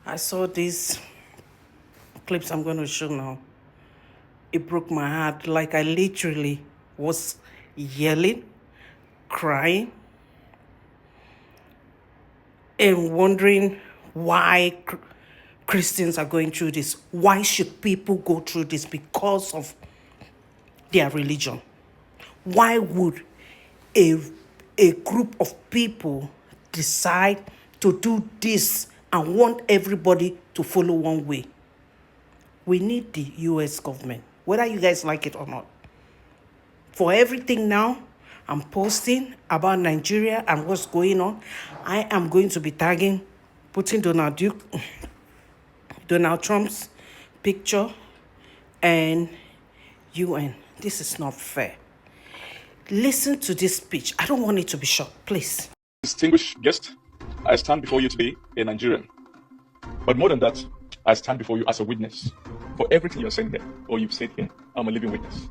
I saw these clips I'm going to show now. It broke my heart. Like I literally was yelling, crying, and wondering why Christians are going through this. Why should people go through this? Because of their religion. Why would a, a group of people decide to do this and want everybody to follow one way? We need the US government, whether you guys like it or not. For everything now, I'm posting about Nigeria and what's going on. I am going to be tagging, putting Donald Trump's picture and UN. This is not fair. Listen to this speech. I don't want it to be short, please. Distinguished guest, I stand before you today a Nigerian. But more than that, I stand before you as a witness. For everything you're saying here, or you've said here, I'm a living witness.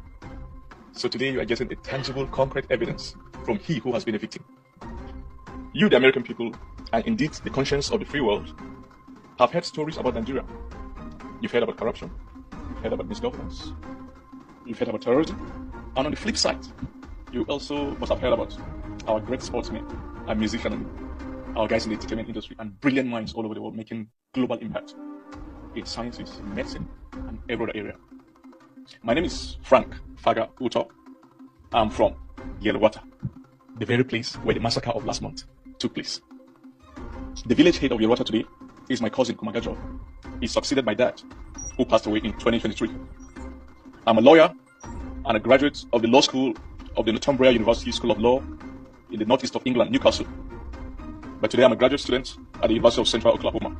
So today you are getting a tangible, concrete evidence from he who has been a victim. You, the American people, and indeed the conscience of the free world, have heard stories about Nigeria. You've heard about corruption, you've heard about misgovernance, you've heard about terrorism, and on the flip side, you also must have heard about our great sportsmen and musicians, our guys in the entertainment industry, and brilliant minds all over the world making global impact in sciences, in medicine, and every other area. My name is Frank Faga Uto. I'm from Yellowater, the very place where the massacre of last month took place. The village head of Yellowater today is my cousin Kumagajo. He succeeded my dad, who passed away in 2023. I'm a lawyer and a graduate of the law school of the Northumbria University School of Law in the northeast of England, Newcastle. But today I'm a graduate student at the University of Central Oklahoma.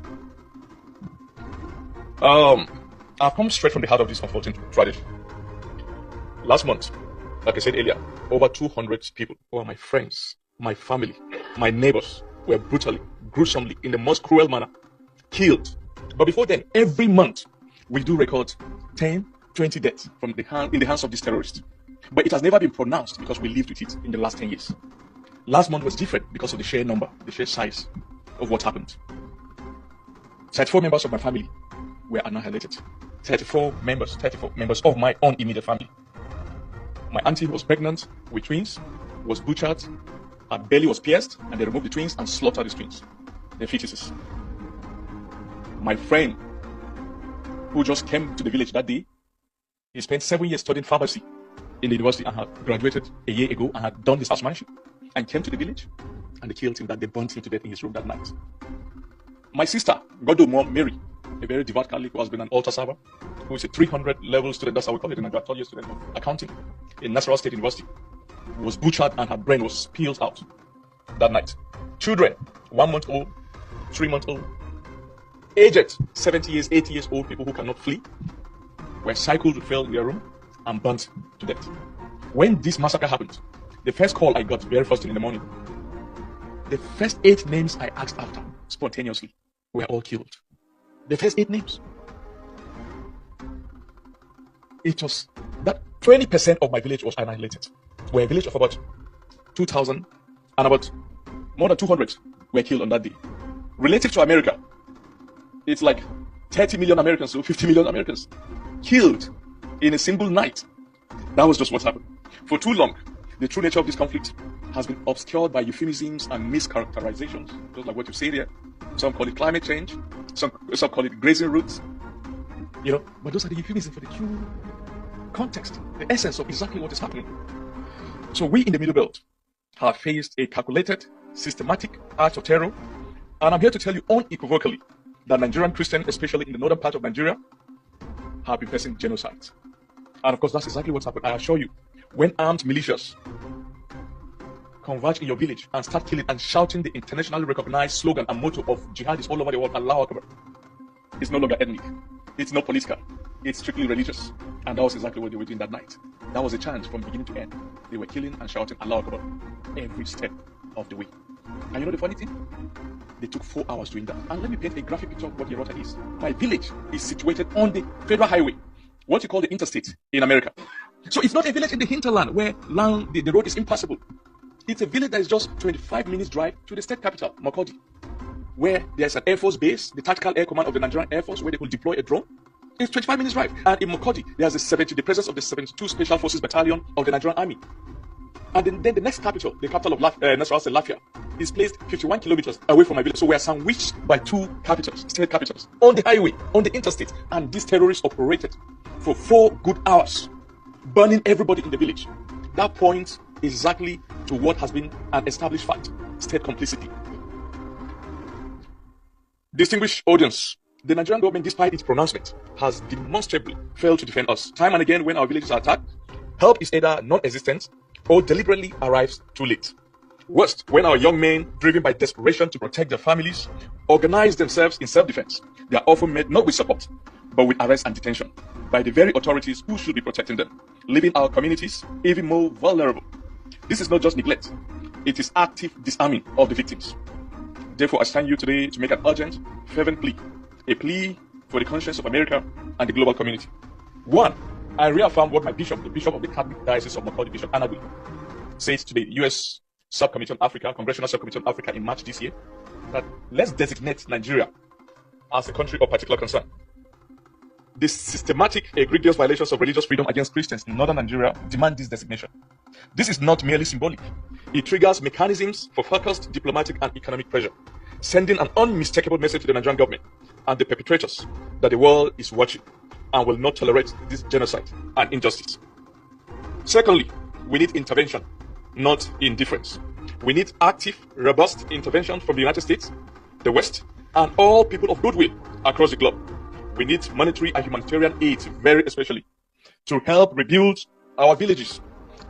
I've come straight from the heart of this unfolding tragedy. Last month, like I said earlier, over 200 people who are my friends, my family, my neighbors were brutally, gruesomely, in the most cruel manner, killed. But before then, every month, we do record 10, 20 deaths in the hands of these terrorists. But it has never been pronounced because we lived with it in the last 10 years. Last month was different because of the sheer number, the sheer size of what happened. 34 members of my family were annihilated. 34 members of my own immediate family. My auntie who was pregnant with twins was butchered, her belly was pierced, and they removed the twins and slaughtered the twins, the fetuses. My friend who just came to the village that day, he spent 7 years studying pharmacy in the university and had graduated a year ago and had done his housemanship and came to the village and they killed him, that they burnt him to death in his room that night. My sister, Godomor Mary, a very devout Catholic who has been an altar server, who is a 300 level student, that's how we call it in Nigeria, 12-year student of accounting in Nasarawa State University, was butchered and her brain was spilled out that night. Children, 1 month old, 3 months old, aged 70 years, 80 years old, people who cannot flee, were cycled to fail in their room and burnt to death. When this massacre happened, the first call I got very first thing in the morning, the first 8 names I asked after spontaneously were all killed. The first 8 names. It was that 20% of my village was annihilated. We're a village of about 2,000 and about more than 200 were killed on that day. Relative to America, it's like 30 million Americans or 50 million Americans killed in a single night. That was just what happened. For too long, the true nature of this conflict has been obscured by euphemisms and mischaracterizations, just like what you say there. Some call it climate change, some call it grazing routes, but those are the euphemisms for the true context, the essence of exactly what is happening. So we in the Middle Belt have faced a calculated, systematic act of terror, and I'm here to tell you unequivocally that Nigerian Christians, especially in the northern part of Nigeria, have been facing genocide. And of course, that's exactly what's happened. I assure you, when armed militias converge in your village and start killing and shouting the internationally recognized slogan and motto of jihadists all over the world, Allahu Akbar, it's no longer ethnic, it's not political, it's strictly religious. And that was exactly what they were doing that night. That was a chant from beginning to end. They were killing and shouting Allahu Akbar every step of the way. And you know the funny thing? They took 4 hours doing that. And let me paint a graphic picture of what Yerota is. My village is situated on the federal highway, what you call the interstate in America. So it's not a village in the hinterland where the road is impassable. It's a village that is just 25 minutes drive to the state capital, Makurdi. where there's an Air Force base, the Tactical Air Command of the Nigerian Air Force, where they could deploy a drone. It's 25 minutes drive. And in Makodi, there's the presence of the 72 Special Forces Battalion of the Nigerian Army. And then the next capital, the capital of Nasarawa State, Lafia, is placed 51 kilometers away from my village. So we are sandwiched by two capitals, state capitals, on the highway, on the interstate. And these terrorists operated for 4 good hours, burning everybody in the village. That points exactly to what has been an established fact: state complicity. Distinguished audience, the Nigerian government, despite its pronouncement, has demonstrably failed to defend us. Time and again, when our villages are attacked, help is either non-existent or deliberately arrives too late. Worst, when our young men, driven by desperation to protect their families, organize themselves in self-defense, they are often met not with support, but with arrest and detention by the very authorities who should be protecting them, leaving our communities even more vulnerable. This is not just neglect, it is active disarming of the victims. Therefore, I stand you today to make an urgent, fervent plea, a plea for the conscience of America and the global community. 1, I reaffirm what my bishop, the bishop of the Catholic Diocese of Makodi, Bishop Anagui, says to the U.S. Subcommittee on Africa, Congressional Subcommittee on Africa in March this year, that let's designate Nigeria as a country of particular concern. The systematic, egregious violations of religious freedom against Christians in northern Nigeria demand this designation. This is not merely symbolic. It triggers mechanisms for focused diplomatic and economic pressure, sending an unmistakable message to the Nigerian government and the perpetrators that the world is watching and will not tolerate this genocide and injustice. Secondly, we need intervention, not indifference. We need active, robust intervention from the United States, the West, and all people of goodwill across the globe. We need monetary and humanitarian aid, very especially, to help rebuild our villages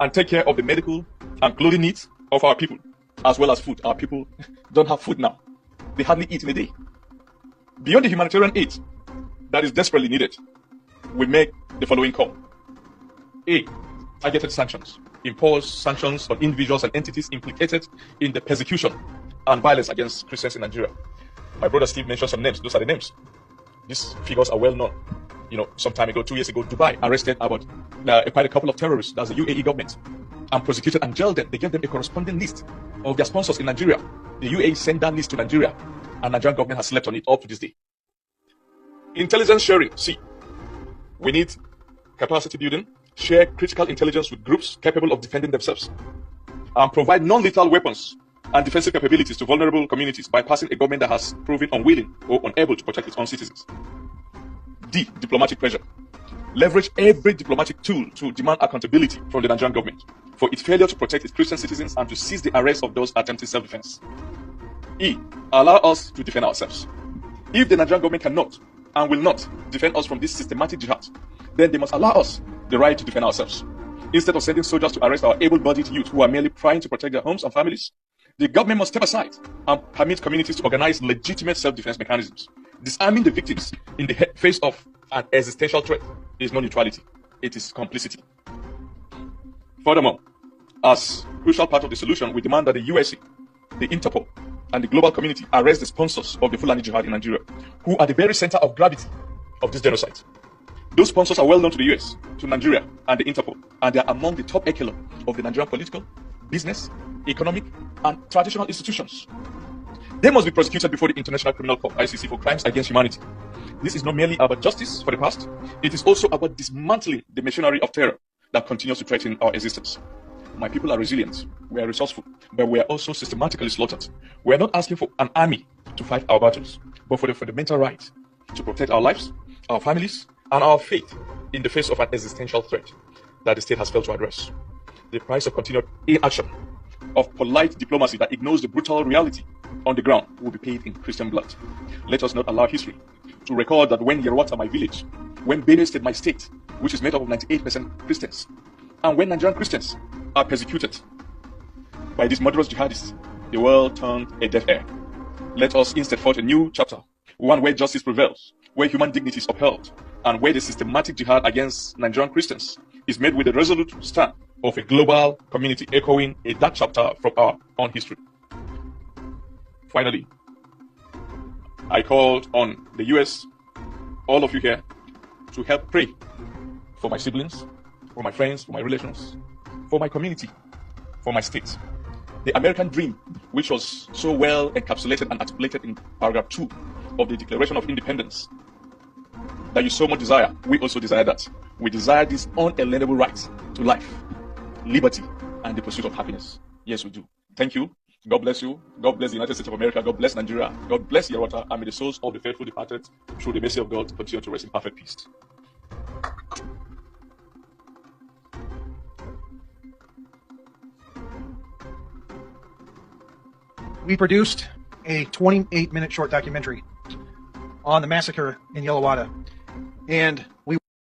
and take care of the medical and clothing needs of our people, as well as food. Our people don't have food now. They hardly eat in a day. Beyond the humanitarian aid that is desperately needed, we make the following call. A, targeted sanctions. Impose sanctions on individuals and entities implicated in the persecution and violence against Christians in Nigeria. My brother Steve mentioned some names. Those are the names. These figures are well known. Some time ago, 2 years ago, Dubai arrested about quite a couple of terrorists. That's the UAE government, and prosecuted and jailed them. They gave them a corresponding list of their sponsors in Nigeria. The UAE sent that list to Nigeria, and Nigerian government has slept on it up to this day. Intelligence sharing. C. We need capacity building, share critical intelligence with groups capable of defending themselves, and provide non-lethal weapons and defensive capabilities to vulnerable communities by passing a government that has proven unwilling or unable to protect its own citizens. D. Diplomatic pressure. Leverage every diplomatic tool to demand accountability from the Nigerian government for its failure to protect its Christian citizens and to seize the arrest of those attempting self-defense. E. Allow us to defend ourselves. If the Nigerian government cannot and will not defend us from this systematic jihad, then they must allow us the right to defend ourselves. Instead of sending soldiers to arrest our able-bodied youth who are merely trying to protect their homes and families, the government must step aside and permit communities to organize legitimate self-defense mechanisms. Disarming the victims in the face of an existential threat is not neutrality, it is complicity. Furthermore, as crucial part of the solution, we demand that the USA, the Interpol, and the global community arrest the sponsors of the Fulani Jihad in Nigeria, who are the very center of gravity of this genocide. Those sponsors are well known to the US, to Nigeria, and the Interpol, and they are among the top echelon of the Nigerian political, business, economic, and traditional institutions. They must be prosecuted before the International Criminal Court, ICC, for crimes against humanity. This is not merely about justice for the past, it is also about dismantling the machinery of terror that continues to threaten our existence. My people are resilient, we are resourceful, but we are also systematically slaughtered. We are not asking for an army to fight our battles, but for the fundamental right to protect our lives, our families, and our faith in the face of an existential threat that the state has failed to address. The price of continued inaction, of polite diplomacy that ignores the brutal reality on the ground, will be paid in Christian blood. Let us not allow history to record that when Yerwata, my village, when Benue State, my state, which is made up of 98% Christians, and when Nigerian Christians are persecuted by these murderous jihadists, the world turned a deaf ear. Let us instead forge a new chapter, one where justice prevails, where human dignity is upheld, and where the systematic jihad against Nigerian Christians is made with the resolute stand of a global community, echoing a dark chapter from our own history. Finally, I called on the US, all of you here, to help pray for my siblings, for my friends, for my relations, for my community, for my state. The American dream, which was so well encapsulated and articulated in paragraph 2 of the Declaration of Independence, that you so much desire, we also desire that. We desire this unalienable right to life, liberty, and the pursuit of happiness. Yes, we do. Thank you. God bless you. God bless the United States of America. God bless Nigeria. God bless Yarwata. And may the souls of the faithful departed, through the mercy of God, continue to rest in perfect peace. We produced a 28-minute short documentary on the massacre in Yellowwater. And